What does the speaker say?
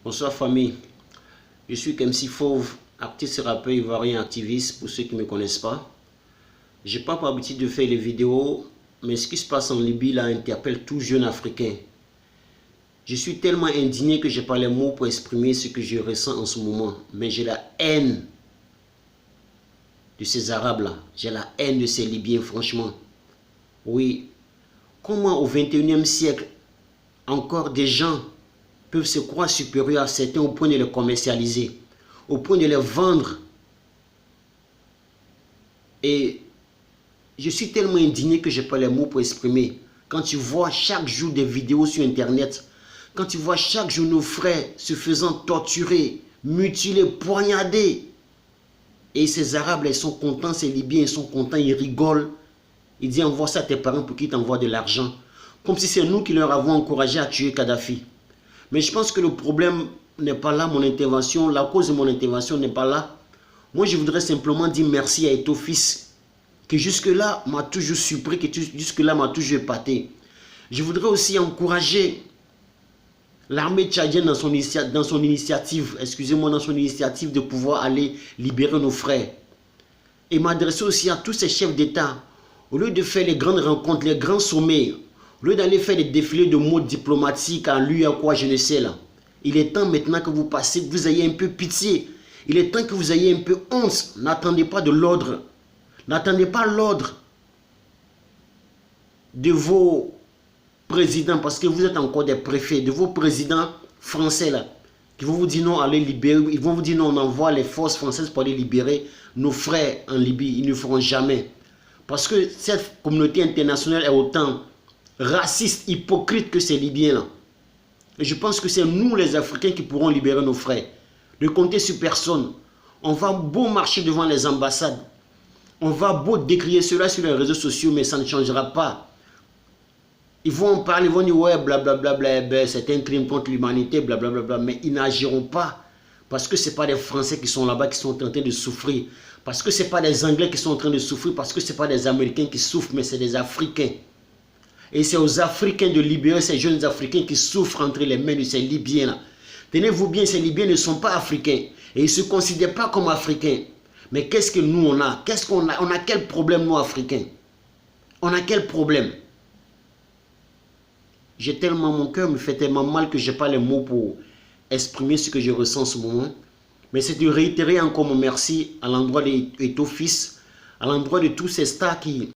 Bonsoir famille, je suis Kemsi Fauve, artiste rappeur ivoirien activiste pour ceux qui ne me connaissent pas. Je n'ai pas pour habitude de faire les vidéos, mais ce qui se passe en Libye là interpelle tout jeune africain. Je suis tellement indigné que je n'ai pas les mots pour exprimer ce que je ressens en ce moment. Mais j'ai la haine de ces Arabes là, j'ai la haine de ces Libyens franchement. Oui, comment au 21e siècle, encore des gens peuvent se croire supérieurs à certains au point de les commercialiser, au point de les vendre. Et je suis tellement indigné que je n'ai pas les mots pour exprimer. Quand tu vois chaque jour des vidéos sur Internet, quand tu vois chaque jour nos frères se faisant torturer, mutiler, poignarder, et ces Arabes, là, ils sont contents, ces Libyens, ils sont contents, ils rigolent. Ils disent envoie ça à tes parents pour qu'ils t'envoient de l'argent. Comme si c'est nous qui leur avons encouragé à tuer Kadhafi. Mais je pense que le problème n'est pas là, mon intervention, la cause de mon intervention n'est pas là. Moi, je voudrais simplement dire merci à Ethofis, qui jusque-là m'a toujours surpris, qui jusque-là m'a toujours épaté. Je voudrais aussi encourager l'armée tchadienne dans son initiative, excusez-moi, dans son initiative de pouvoir aller libérer nos frères. Et m'adresser aussi à tous ces chefs d'État. Au lieu de faire les grandes rencontres, les grands sommets, au lieu d'aller faire des défilés de mots diplomatiques à lui, à quoi, je ne sais là. Il est temps maintenant que vous passez, que vous ayez un peu pitié. Il est temps que vous ayez un peu honte. N'attendez pas de l'ordre. N'attendez pas l'ordre de vos présidents, parce que vous êtes encore des préfets, de vos présidents français là, qui vont vous dire non, allez libérer, ils vont vous dire non, on envoie les forces françaises pour aller libérer nos frères en Libye. Ils ne le feront jamais. Parce que cette communauté internationale est autant raciste, hypocrite que ces Libyens là. Et je pense que c'est nous les Africains qui pourrons libérer nos frères. Ne comptez sur personne. On va beau marcher devant les ambassades. On va beau décrier cela sur les réseaux sociaux, mais ça ne changera pas. Ils vont en parler, ils vont dire ouais, blablabla, c'est un crime contre l'humanité, blablabla, mais ils n'agiront pas. Parce que ce n'est pas des Français qui sont là-bas qui sont en train de souffrir. Parce que ce n'est pas des Anglais qui sont en train de souffrir. Parce que ce n'est pas des Américains qui souffrent, mais c'est des Africains. Et c'est aux Africains de libérer ces jeunes Africains qui souffrent entre les mains de ces Libyens-là. Tenez-vous bien, ces Libyens ne sont pas Africains. Et ils ne se considèrent pas comme Africains. Mais qu'est-ce que nous on a? Qu'est-ce qu'on a? On a quel problème, nous, Africains? On a quel problème? J'ai tellement, mon cœur me fait tellement mal que je n'ai pas les mots pour exprimer ce que je ressens en ce moment. Mais c'est de réitérer encore mon merci à l'endroit d'Ethofis, à l'endroit de tous ces stars qui